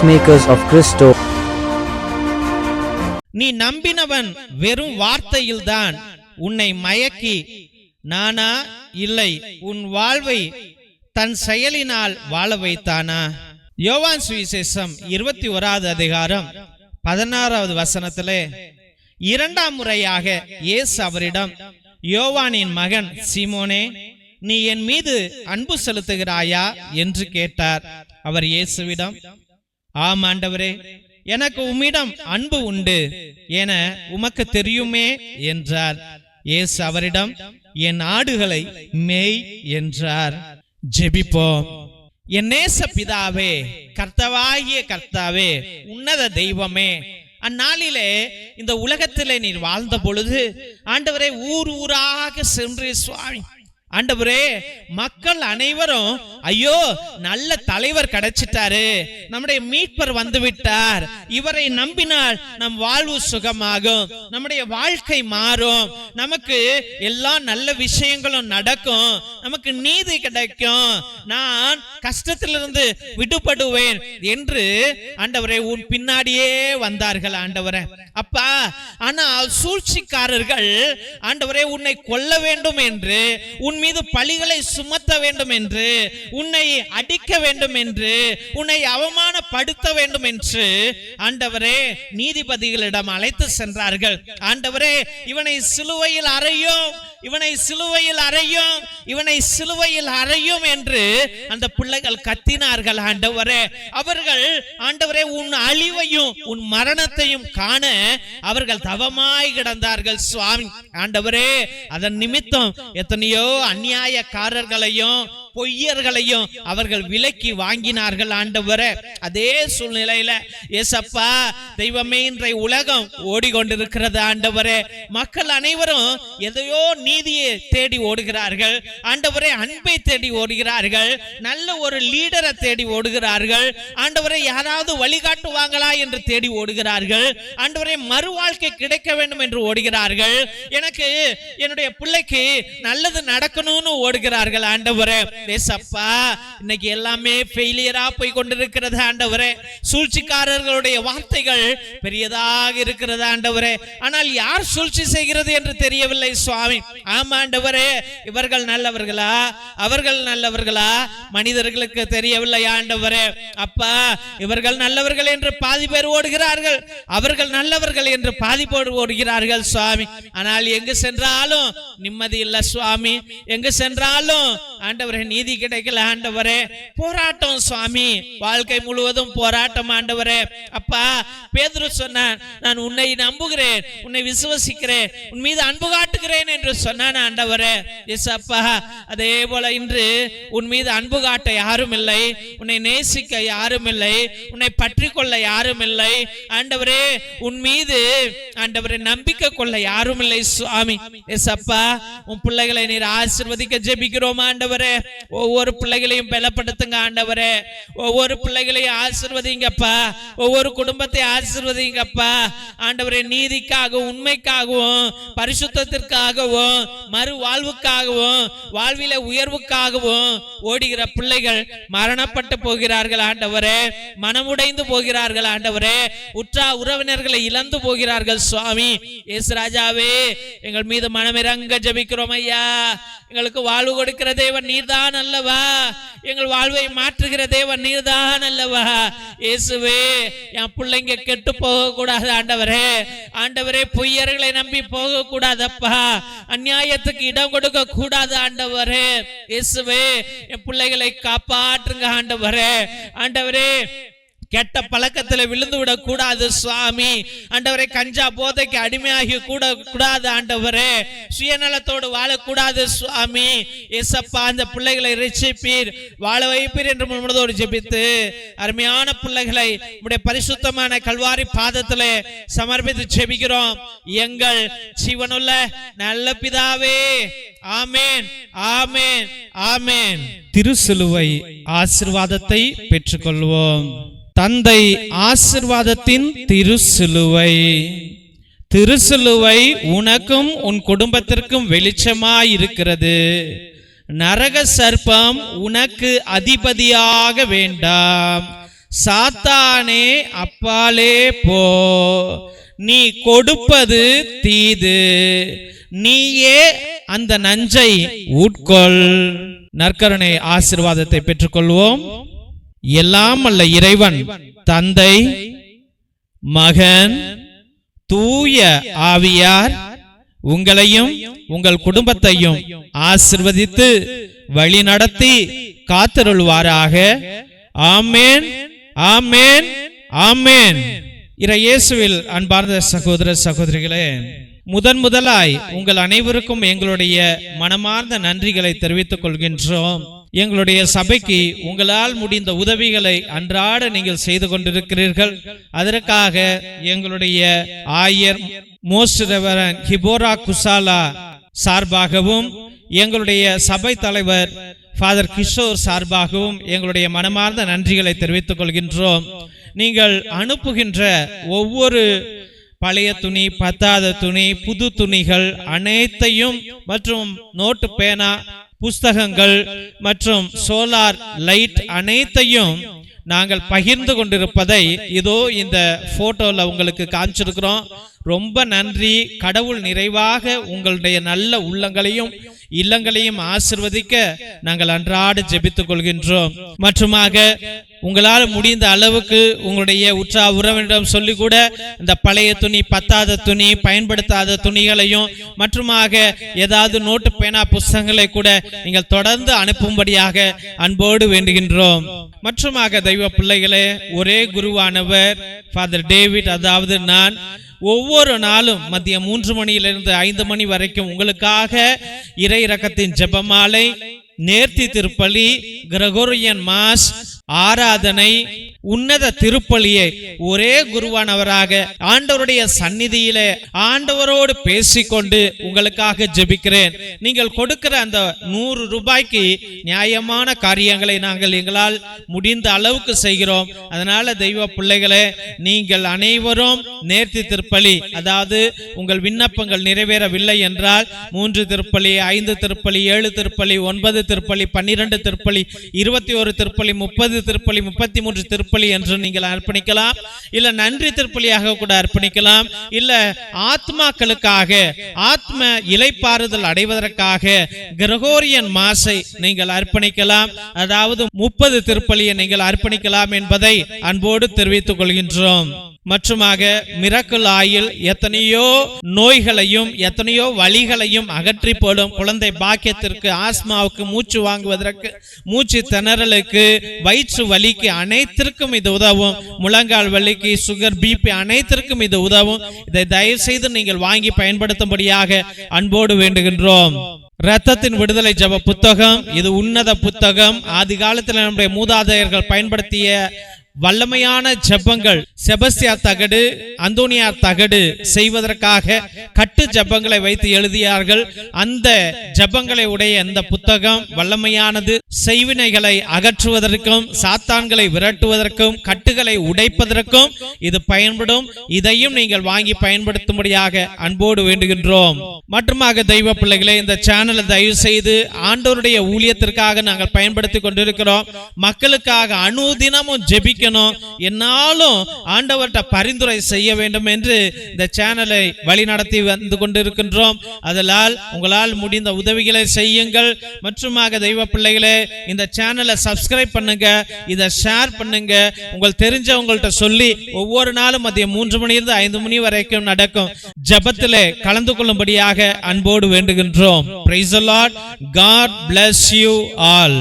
Peacemakers of Christo. நீ நம்பினவன் வெறும் வார்த்தையில்தான் உன்னை மயக்கி, நானா இல்லை உன் வாழ்வை தன் செயலினால் வாழ வைத்தானா? யோவான் சுவிசேஷம் 21வது அதிகாரம் 16வது வசனத்திலே இரண்டாம் முறையாக இயேசு அவரிடம், யோவானின் மகன் சீமோனே, நீ என் மீது அன்பு செலுத்துகிறாயா என்று கேட்டார். அவர் இயேசுவிடம், ஆம் ஆண்டவரே, எனக்கு உம்மிடம் அன்பு உண்டு என உமக்கு தெரியுமே என்றார். இயேசு அவரிடம், என் ஆடுகளை மேய் என்றார். ஜெபிப்போம். என் நேச பிதாவே, கர்த்தவாகிய கர்த்தாவே, உன்னத தெய்வமே, அந்நாளிலே இந்த உலகத்திலே நீர் வாழ்ந்த பொழுது ஆண்டவரே ஊர் ஊராக சென்று சுவாமி ஆண்டவரே, மக்கள் அனைவரும் ஐயோ நல்ல தலைவர் கிடைச்சிட்டாரு, நம்முடைய மீட்பர் வந்து விட்டார், இவரை நம்பினால் நம் வாழ்வு சுகமாகும், நம்முடைய வாழ்க்கை மாறும், நமக்கு எல்லா நல்ல விஷயங்களும் நடக்கும், நமக்கு நீதி கிடைக்கும், நான் கஷ்டத்திலிருந்து விடுபடுவேன் என்று ஆண்டவரே உன் பின்னாடியே வந்தார்கள் ஆண்டவரே. அப்பா, ஆனால் சூழ்ச்சிக்காரர்கள் ஆண்டவரே உன்னை கொல்ல வேண்டும் என்று, உன் மீது பழிகளை சுமத்த வேண்டும் என்று, உன்னை அடிக்க வேண்டும் என்று, உன்னை அவமானப்படுத்த வேண்டும் என்று ஆண்டவரே நீதிபதிகளிடம் அழைத்து சென்றார்கள். ஆண்டவரே, இவனை சிலுவையில் அறையும், இவனை சிலுவையில் அறையும், இவனை சிலுவையில் அறையும் என்று அந்த பிள்ளைகள் கத்தினார்கள் ஆண்டவரே. அவர்கள் ஆண்டவரே உன் அழிவையும் உன் மரணத்தையும் காண அவர்கள் தவமாய் கிடந்தார்கள் சுவாமி. ஆண்டவரே, அதன் நிமித்தம் எத்தனையோ அநியாயக்காரர்களையும் பொய்யர்களையும் அவர்கள் விலைக்கு வாங்கினார்கள் ஆண்டவரே. அதே சூழ்நிலையில ஏசப்பா தெய்வமே, இன்றைய உலகம் ஓடிக்கொண்டிருக்கிறது ஆண்டவரே. மக்கள் அனைவரும் எதையோ நீதியை தேடி ஓடுகிறார்கள் ஆண்டவரே, அன்பை தேடி ஓடுகிறார்கள், நல்ல ஒரு லீடரை தேடி ஓடுகிறார்கள் ஆண்டவரே, யாராவது வழிகாட்டுவாங்களா என்று தேடி ஓடுகிறார்கள் ஆண்டவரே, மறு வாழ்க்கை கிடைக்க வேண்டும் என்று ஓடுகிறார்கள், எனக்கு என்னுடைய பிள்ளைக்கு நல்லது நடக்கணும்னு ஓடுகிறார்கள் ஆண்டவரே. ஏசப்பா, இன்னைக்கு எல்லாமே ஃபெயிலியரா போய் கொண்டிருக்கிறது ஆண்டவரே. சூழ்ச்சிக்காரர்களுடைய வார்த்தைகள் பெரியதாக இருக்கிறது ஆண்டவரே, ஆனால் யார் சூழ்ச்சி செய்கிறது என்று தெரியவில்லை சுவாமி. ஆமா ஆண்டவரே, இவர்கள் நல்லவர்களா அவர்கள் நல்லவர்களா மனிதர்களுக்கு தெரியவில்லை ஆண்டவரே. அப்பா, இவர்கள் நல்லவர்கள் என்று பாதி பேர் ஓடுகிறார்கள், அவர்கள் நல்லவர்கள் என்று பாதி பேர் ஓடுகிறார்கள் சுவாமி. ஆனால் எங்கு சென்றாலும் நிம்மதி இல்ல சுவாமி, எங்கு சென்றாலும் ஆண்டவரே நீதி கிடைக்கல ஆண்டவரே. போராட்டம் சுவாமி, வாழ்க்கை முழுவதும் போராட்டம் ஆண்டவரே. அப்பா, பேதுரு சொன்னான், நான் உன்னை நம்புகிறேன், உன்னை விசுவசிக்கிறேன், உன் மீது அன்பு காட்டுகிறேன் என்று சொன்னான் ஆண்டவரே. ஏசப்பா, அதே போல இன்று உன் மீது அன்பு காட்ட யாரும் இல்லை, உன்னை நேசிக்க யாரும் இல்லை, உன்னை பற்றி கொள்ள யாரும் இல்லை ஆண்டவரே, உன் மீது ஆண்டவரே நம்பிக்கை கொள்ள யாரும் இல்லை சுவாமி. ஏசப்பா, உன் பிள்ளைகளை நீர் ஆசீர்வதிக்க ஜெபிக்கிறோம் ஆண்டவரே. ஒவ்வொரு பிள்ளைகளையும் பலப்படுத்துங்க ஆண்டவரே, ஒவ்வொரு பிள்ளைகளையும் ஆசீர்வதிங்கப்பா, ஒவ்வொரு குடும்பத்தை ஆசீர்வதிங்கப்பா ஆண்டவரே. நீதிக்காகவும் உண்மைக்காகவும் பரிசுத்தத்திற்காகவும் மறு வாழ்வுக்காகவும் வாழ்வில உயர்வுக்காகவும் ஓடுகிற பிள்ளைகள் மரணப்பட்டு போகிறார்கள் ஆண்டவரே, மனமுடைந்து போகிறார்கள் ஆண்டவரே, உற்றா உறவினர்களை இழந்து போகிறார்கள் சுவாமி. இயேசு ராஜாவே, எங்கள் மீது மனமிரங்க ஜெபிக்கிறோம் ஐயா. எங்களுக்கு வாழ்வு கொடுக்கிற தேவன் நீர்தான் அல்லவா, எங்கள் வாழ்வை மாற்றுகிற தேவன் நீர்தான் அல்லவா. இயேசுவே, என் பிள்ளைங்க கெட்டு போக கூடாது ஆண்டவரே. ஆண்டவரே, பொய்யர்களை நம்பி போக கூடாதப்பா, அநியாயத்துக்கு இடம் கொடுக்க கூடாது ஆண்டவரே. இயேசுவே, என் பிள்ளைகளை காப்பாற்றுங்க ஆண்டவரே. ஆண்டவரே, கெட்ட பழக்கத்தில் விழுந்து விட கூடாது சுவாமி. ஆண்டவரே, கஞ்சா போதைக்கு அடிமையாகி கூட கூடாது ஆண்டவரே, சுயநலத்தோடு வாழக்கூடாது சுவாமி. ஏசப்பா, அந்த பிள்ளைகளை ரட்சிப்பீர், வாழ வைப்பீர் என்று முழுவதோடு ஜெபித்து அருமையான பிள்ளைகளை உம்முடைய பரிசுத்தமான கல்வாரி பாதத்திலே சமர்ப்பித்து ஜெபிக்கிறோம் எங்கள் ஜீவனுள்ள நல்ல பிதாவே. ஆமென், ஆமென், ஆமென். திருசிலுவை ஆசீர்வாதத்தை பெற்றுக்கொள்வோம். தந்தை ஆசீர்வாதத்தின் திருசிலுவை. திருசிலுவை உனக்கும் உன் குடும்பத்திற்கும் வெளிச்சமாய் இருக்கிறது. நரக சர்ப்பம் உனக்கு அதிபதியாக வேண்டாம். சாத்தானே அப்பாலே போ, நீ கொடுப்பது தீது, நீயே அந்த நஞ்சை உட்கொள். நற்கருணை ஆசீர்வாதத்தை பெற்றுக்கொள்வோம். எல்லாம் அல்ல இறைவன் தந்தை, மகன், தூய ஆவியார் உங்களையும் உங்கள் குடும்பத்தையும் ஆசீர்வதித்து வழி நடத்தி காத்தருள்வாராக. ஆமேன், ஆமேன், ஆமேன். இயேசுவில் அன்பார்ந்த சகோதர சகோதரிகளே, முதலாய் உங்கள் அனைவருக்கும் எங்களுடைய மனமார்ந்த நன்றிகளை தெரிவித்துக் கொள்கின்றோம். எங்களுடைய சபைக்கு உங்களால் முடிந்த உதவிகளை அன்றாட நீங்கள் செய்து கொண்டிருக்கிறீர்கள். அதற்காக எங்களுடைய ஆயர் மோஸ்ட் ரெவரண்ட் ஹிபோரா குசாலா சார்பாகவும் எங்களுடைய சபை தலைவர் ஃபாதர் கிஷோர் சார்பாகவும் எங்களுடைய மனமார்ந்த நன்றிகளை தெரிவித்துக் கொள்கின்றோம். நீங்கள் அனுப்புகின்ற ஒவ்வொரு பழைய துணி, பத்தாத துணி, புது துணிகள் அனைத்தையும் மற்றும் நோட்டு, பேனா, புஸ்தகங்கள் மற்றும் சோலார் லைட் அனைத்தையும் நாங்கள் பகிர்ந்து கொண்டிருப்பதை இதோ இந்த போட்டோல உங்களுக்கு காமிச்சிருக்கிறோம். ரொம்ப நன்றி. கடவுள் நிறைவாக உங்களுடைய நல்ல உள்ளங்களையும் இல்லங்களையும் ஆசிர்வதிக்க நாங்கள் அன்றாட ஜெபித்துக் கொள்கின்றோம். மற்றுமாக உங்களால் முடிந்த அளவுக்கு உங்களுடைய உற்றா உறவினரிடம் சொல்லி கூட இந்த பழைய துணி, பத்தாத துணி, பயன்படுத்தாத துணிகளையும் மற்றுமாக ஏதாவது நோட்டு, பேனா, புஸ்தகங்களை கூட நீங்கள் தொடர்ந்து அனுப்பும்படியாக அன்போடு வேண்டுகின்றோம். மற்றுமாக தெய்வ பிள்ளைகளே, ஒரே குருவானவர் ஃபாதர் டேவிட், அதாவது நான் ஒவ்வொரு நாளும் மதியம் 3 மணியிலிருந்து 5 மணி வரைக்கும் உங்களுக்காக இறை இரக்கத்தின் ஜெபமாலை, நேர்த்தி திருப்பலி, கிரகோரியன் மாஸ், ஆராதனை, உன்னத திருப்பலியை ஒரே குருவானவராக ஆண்டவருடைய சந்நிதியிலே ஆண்டவரோடு பேசிக்கொண்டு உங்களுக்காக ஜெபிக்கிறேன். நீங்கள் கொடுக்கிற அந்த 100 ரூபாய்க்கு நியாயமான காரியங்களை நாங்கள் எங்களால் முடிந்த அளவுக்கு செய்கிறோம். அதனால தெய்வ பிள்ளைகளே, நீங்கள் அனைவரும் நேர்த்தி திருப்பலி, அதாவது உங்கள் விண்ணப்பங்கள் நிறைவேறவில்லை என்றால் 3 திருப்பலி, 5 திருப்பலி, 7 திருப்பலி, 9 திருப்பலி, 12 திருப்பலி, 21 திருப்பலி, 30 திருப்பலி, 33 திருப்பலி என்று நீங்கள் அர்ப்பணிக்கலாம். இல்ல நன்றி திருப்பலியாக கூட அர்ப்பணிக்கலாம். இல்ல ஆத்மாக்களுக்காக, ஆத்ம இளைப்பாறுதல் அடைவதற்காக கிரகோரியன் மாஸை நீங்கள் அர்ப்பணிக்கலாம். அதாவது 30 திருப்பலியை நீங்கள் அர்ப்பணிக்கலாம் என்பதை அன்போடு தெரிவித்துக் கொள்கின்றோம். மற்றுமாக மிரக்கல் ஆயில் எத்தனையோ நோய்களையும் எத்தனையோ வலிகளையும் அகற்றி போடும் குழந்தை பாக்கியத்திற்கு, ஆஸ்மாவுக்கு, மூச்சு வாங்குவதற்கு, மூச்சு திணறலுக்கு, வயிற்று வலிக்கு அனைத்திற்கும் இது உதவும். முழங்கால் வலிக்கு, சுகர், பிபி அனைத்திற்கும் இது உதவும். இதை தயவு செய்து நீங்கள் வாங்கி பயன்படுத்தும்படியாக அன்போடு வேண்டுகின்றோம். இரத்தத்தின் விடுதலை ஜெப புத்தகம், இது உன்னத புத்தகம். ஆதி காலத்தில் நம்முடைய மூதாதையர்கள் பயன்படுத்திய வல்லமையான ஜெபங்கள், செபஸ்தியார் தகடு, அந்தோனியார் தகடு செய்வதற்காக கட்டு ஜெபங்களை வைத்து எழுதியார்கள். அந்த ஜெபங்களை உடைய இந்த புத்தகம் வல்லமையானது. செய்வினைகளை அகற்றுவதற்கும், சாத்தான்களை விரட்டுவதற்கும், கட்டுகளை உடைப்பதற்கும் இது பயன்படும். இதையும் நீங்கள் வாங்கி பயன்படுத்தும்படியாக அன்போடு வேண்டுகின்றோம். மற்றுமாக தெய்வ பிள்ளைகளே, இந்த சேனலை தயவு செய்து ஆண்டவருடைய ஊழியத்திற்காக நாங்கள் பயன்படுத்தி கொண்டிருக்கிறோம். மக்களுக்காக அனுதினமும் ஜெபிக்க, என்னாலும் ஆண்டவர்கிட்ட பரிந்துரை செய்ய வேண்டும் என்று இந்த சேனலை வழி நடத்தி வந்து கொண்டிருக்கின்றோம். அதனால் உங்களால் முடிந்த உதவிகளை செய்யுங்கள். மற்றுமாக தெய்வ பிள்ளைகளே, இந்த சேனலை சப்ஸ்கிரைப் பண்ணுங்க, இதை ஷேர் பண்ணுங்க, உங்கள் தெரிஞ்சவங்கள்ட்ட சொல்லி ஒவ்வொரு நாளும் மதியம் 3 மணியிலிருந்து 5 மணி வரைக்கும் நடக்கும் ஜெபத்திலே கலந்து கொள்ளும்படியாக அன்போடு வேண்டுகின்றோம். Praise the Lord. God bless you all.